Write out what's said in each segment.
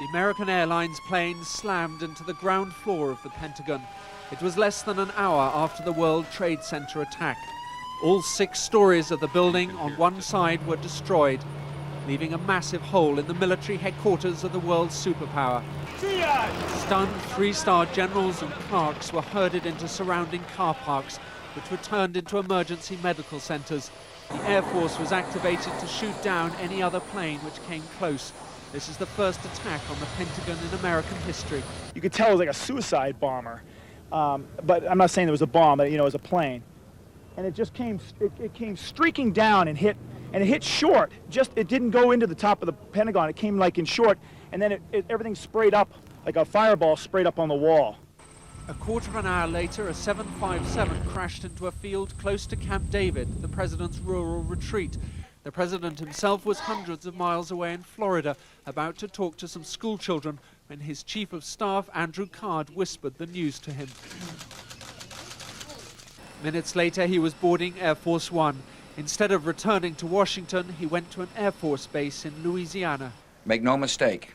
The American Airlines plane slammed into the ground floor of the Pentagon. It was less than an hour after the World Trade Center attack. All 6 stories of the building on one side were destroyed, leaving a massive hole in the military headquarters of the world's superpower. Stunned 3-star generals and clerks were herded into surrounding car parks, which were turned into emergency medical centers. The Air Force was activated to shoot down any other plane which came close. This is the first attack on the Pentagon in American history. You could tell it was like a suicide bomber, but I'm not saying there was a bomb, but, you know, it was a plane. And it just came, it came streaking down and it hit short. It didn't go into the top of the Pentagon. It came like in short, and then everything sprayed up, like a fireball sprayed up on the wall. A quarter of an hour later, a 757 crashed into a field close to Camp David, the president's rural retreat. The president himself was hundreds of miles away in Florida, about to talk to some school children, when his chief of staff, Andrew Card, whispered the news to him. Minutes later, he was boarding Air Force One. Instead of returning to Washington, he went to an Air Force base in Louisiana. Make no mistake,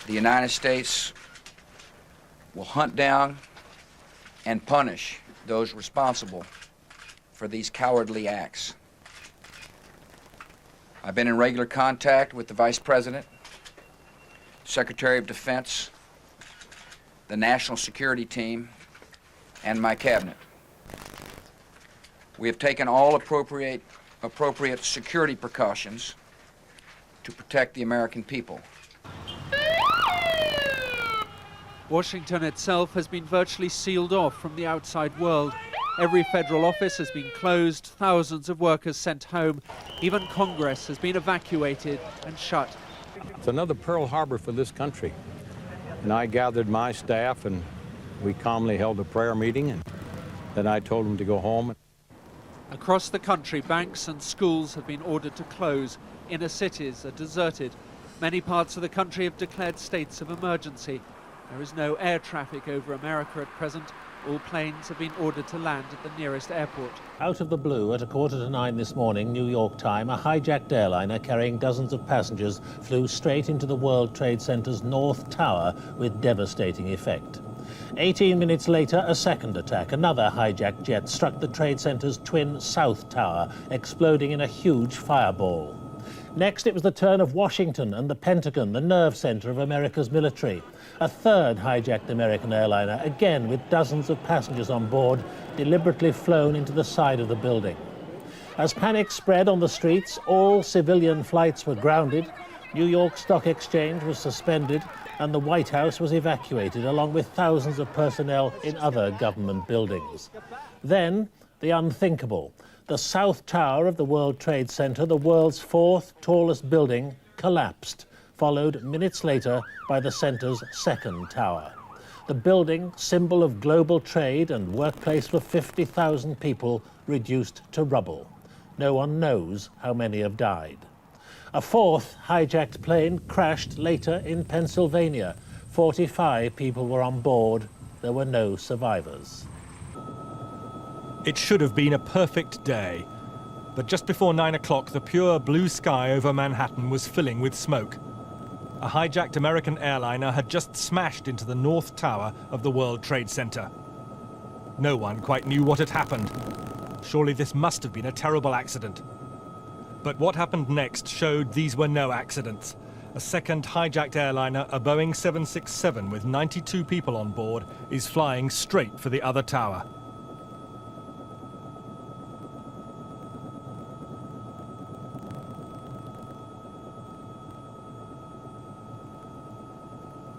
the United States will hunt down and punish those responsible for these cowardly acts. I've been in regular contact with the Vice President, Secretary of Defense, the National Security Team, and my cabinet. We have taken all appropriate security precautions to protect the American people. Washington itself has been virtually sealed off from the outside world. Every federal office has been closed, thousands of workers sent home. Even Congress has been evacuated and shut. It's another Pearl Harbor for this country. And I gathered my staff and we calmly held a prayer meeting, and then I told them to go home. Across the country, banks and schools have been ordered to close. Inner cities are deserted. Many parts of the country have declared states of emergency. There is no air traffic over America at present. All planes have been ordered to land at the nearest airport. Out of the blue, at 9:15 this morning, New York time, a hijacked airliner carrying dozens of passengers flew straight into the World Trade Center's North Tower with devastating effect. 18 minutes later, a second attack. Another hijacked jet struck the Trade Center's twin South Tower, exploding in a huge fireball. Next, it was the turn of Washington and the Pentagon, the nerve center of America's military. A third hijacked American airliner, again with dozens of passengers on board, deliberately flown into the side of the building. As panic spread on the streets, all civilian flights were grounded, New York Stock Exchange was suspended, and the White House was evacuated, along with thousands of personnel in other government buildings. Then, the unthinkable. The South Tower of the World Trade Center, the world's 4th tallest building, collapsed, followed minutes later by the center's second tower. The building, symbol of global trade and workplace for 50,000 people, reduced to rubble. No one knows how many have died. A fourth hijacked plane crashed later in Pennsylvania. 45 people were on board. There were no survivors. It should have been a perfect day. But just before 9 o'clock, the pure blue sky over Manhattan was filling with smoke. A hijacked American airliner had just smashed into the North Tower of the World Trade Center. No one quite knew what had happened. Surely this must have been a terrible accident. But what happened next showed these were no accidents. A second hijacked airliner, a Boeing 767 with 92 people on board, is flying straight for the other tower.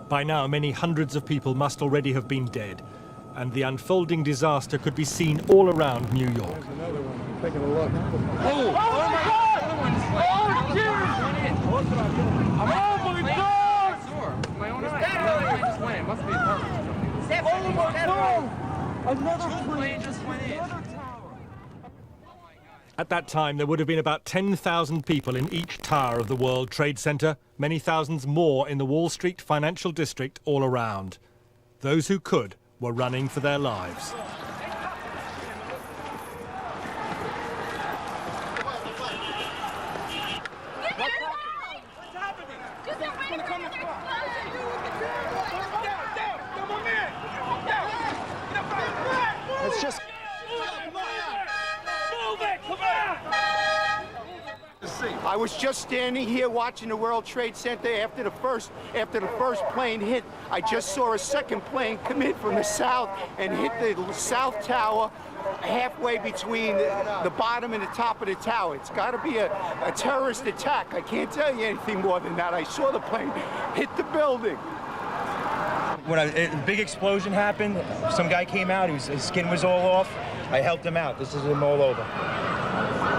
By now, many hundreds of people must already have been dead, and the unfolding disaster could be seen all around New York. There's another one. I'm taking a look. Oh my God! Oh, Jesus! Oh my God! My own eye. Just went. It must be a apartment. Oh my God! Another plane just went in. At that time, there would have been about 10,000 people in each tower of the World Trade Center, many thousands more in the Wall Street financial district all around. Those who could were running for their lives. What's happening? I was just standing here watching the World Trade Center after the first plane hit. I just saw a second plane come in from the south and hit the south tower halfway between the bottom and the top of the tower. It's got to be a terrorist attack. I can't tell you anything more than that. I saw the plane hit the building. When a big explosion happened, some guy came out, his skin was all off. I helped him out. This is him all over.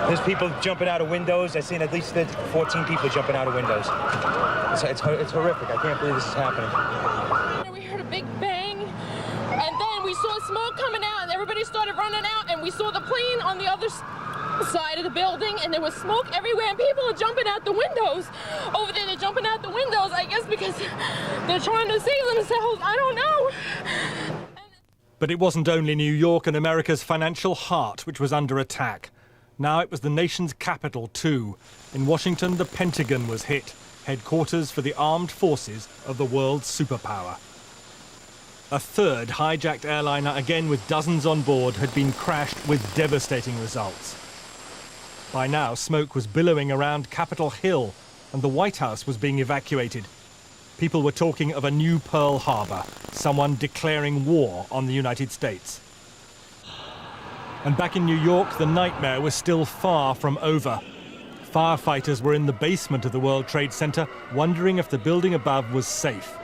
There's people jumping out of windows. I've seen at least 14 people jumping out of windows. It's horrific. I can't believe this is happening. We heard a big bang, and then we saw smoke coming out, and everybody started running out, and we saw the plane on the other side of the building, and there was smoke everywhere, and people are jumping out the windows. Over there, they're jumping out the windows, I guess because they're trying to save themselves. I don't know. But it wasn't only New York and America's financial heart which was under attack. Now it was the nation's capital too. In Washington, the Pentagon was hit, headquarters for the armed forces of the world's superpower. A third hijacked airliner, again with dozens on board, had been crashed with devastating results. By now, smoke was billowing around Capitol Hill, and the White House was being evacuated. People were talking of a new Pearl Harbor, someone declaring war on the United States. And back in New York, the nightmare was still far from over. Firefighters were in the basement of the World Trade Center, wondering if the building above was safe.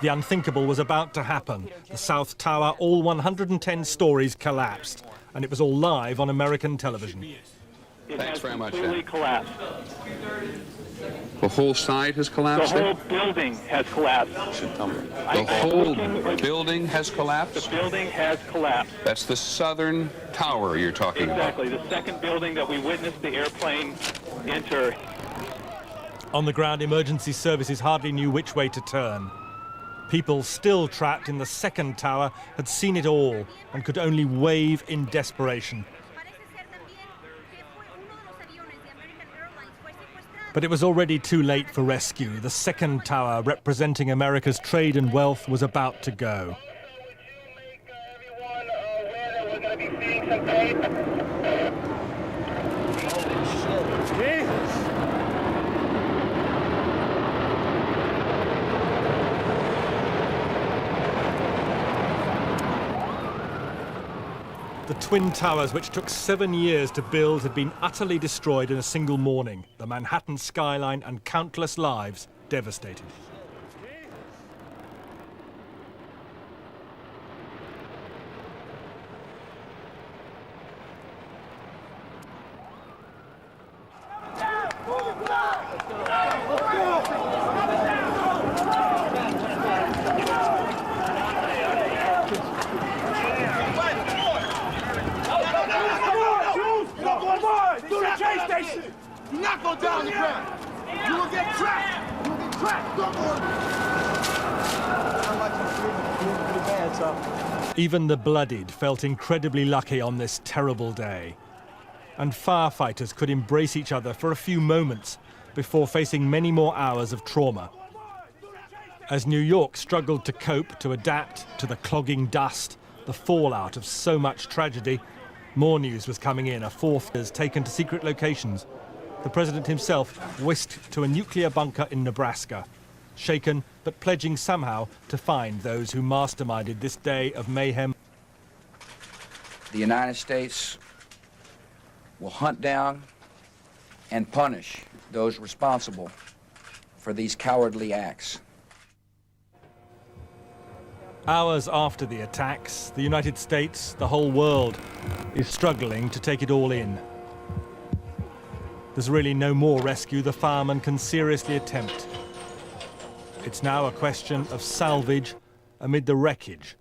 The unthinkable was about to happen. The South Tower, all 110 stories, collapsed, and it was all live on American television. Thanks very much. Completely collapsed. The whole side has collapsed? The whole building has collapsed. The whole building has collapsed? The building has collapsed. That's the southern tower you're talking Exactly. about? The second building that we witnessed the airplane enter. On the ground, emergency services hardly knew which way to turn. People still trapped in the second tower had seen it all and could only wave in desperation. But it was already too late for rescue. The second tower, representing America's trade and wealth, was about to go. The Twin Towers, which took 7 years to build, had been utterly destroyed in a single morning. The Manhattan skyline and countless lives devastated. Do not go down the ground. You will get trapped. You will get trapped. Don't go. Even the bloodied felt incredibly lucky on this terrible day. And firefighters could embrace each other for a few moments before facing many more hours of trauma. As New York struggled to cope, to adapt to the clogging dust, the fallout of so much tragedy, more news was coming in. A fourth was taken to secret locations. The president himself whisked to a nuclear bunker in Nebraska, shaken but pledging somehow to find those who masterminded this day of mayhem. The United States will hunt down and punish those responsible for these cowardly acts. Hours after the attacks, the United States, the whole world, is struggling to take it all in. There's really no more rescue the firemen can seriously attempt. It's now a question of salvage amid the wreckage,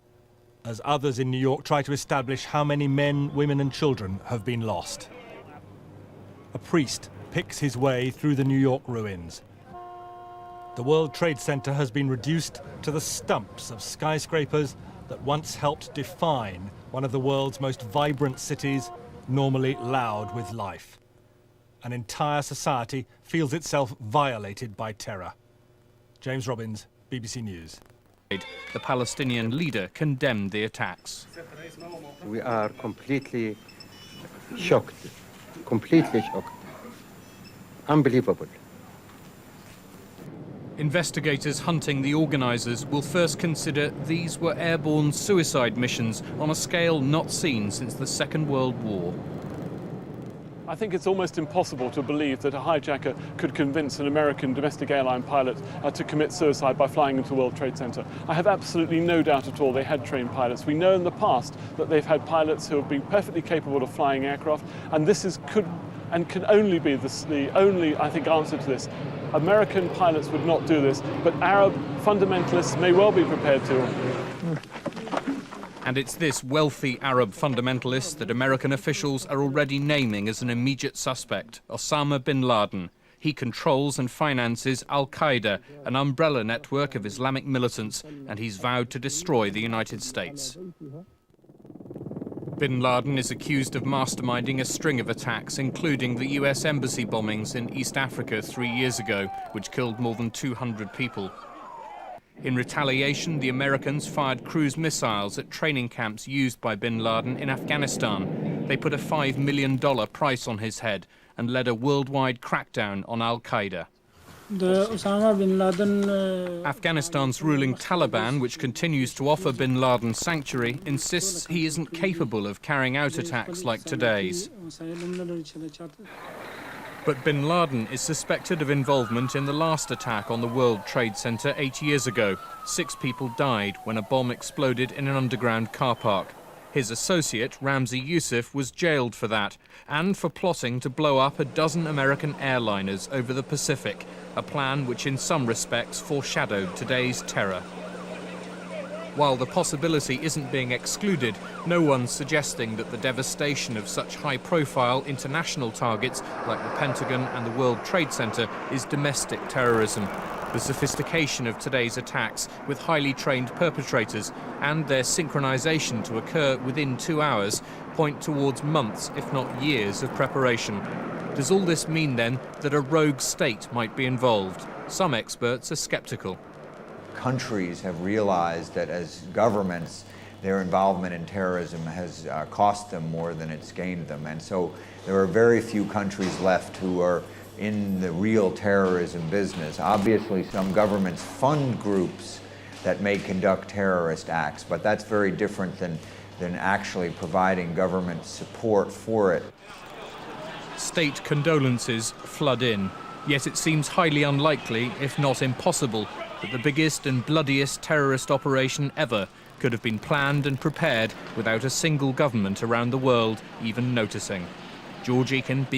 as others in New York try to establish how many men, women and children have been lost. A priest picks his way through the New York ruins. The World Trade Center has been reduced to the stumps of skyscrapers that once helped define one of the world's most vibrant cities, normally loud with life. An entire society feels itself violated by terror. James Robbins, BBC News. The Palestinian leader condemned the attacks. We are completely shocked, completely shocked. unbelievable. Investigators hunting the organisers will first consider these were airborne suicide missions on a scale not seen since the Second World War. I think it's almost impossible to believe that a hijacker could convince an American domestic airline pilot to commit suicide by flying into the World Trade Center. I have absolutely no doubt at all they had trained pilots. We know in the past that they've had pilots who have been perfectly capable of flying aircraft, and this can only be the only, I think, answer to this. American pilots would not do this, but Arab fundamentalists may well be prepared to. And it's this wealthy Arab fundamentalist that American officials are already naming as an immediate suspect, Osama bin Laden. He controls and finances Al-Qaeda, an umbrella network of Islamic militants, and he's vowed to destroy the United States. Bin Laden is accused of masterminding a string of attacks, including the US embassy bombings in East Africa 3 years ago, which killed more than 200 people. In retaliation, the Americans fired cruise missiles at training camps used by bin Laden in Afghanistan. They put a $5 million price on his head and led a worldwide crackdown on Al-Qaeda. Afghanistan's ruling Taliban, which continues to offer bin Laden sanctuary, insists he isn't capable of carrying out attacks like today's. But bin Laden is suspected of involvement in the last attack on the World Trade Center 8 years ago. 6 people died when a bomb exploded in an underground car park. His associate, Ramzi Youssef, was jailed for that, and for plotting to blow up a dozen American airliners over the Pacific, a plan which in some respects foreshadowed today's terror. While the possibility isn't being excluded, no one's suggesting that the devastation of such high-profile international targets like the Pentagon and the World Trade Center is domestic terrorism. The sophistication of today's attacks with highly trained perpetrators and their synchronization to occur within 2 hours point towards months, if not years, of preparation. Does all this mean then that a rogue state might be involved? Some experts are skeptical. Countries have realized that as governments, their involvement in terrorism has cost them more than it's gained them. And so there are very few countries left who are in the real terrorism business. Obviously, some governments fund groups that may conduct terrorist acts, but that's very different than actually providing government support for it. State condolences flood in, yet it seems highly unlikely, if not impossible, that the biggest and bloodiest terrorist operation ever could have been planned and prepared without a single government around the world even noticing. George Eakin,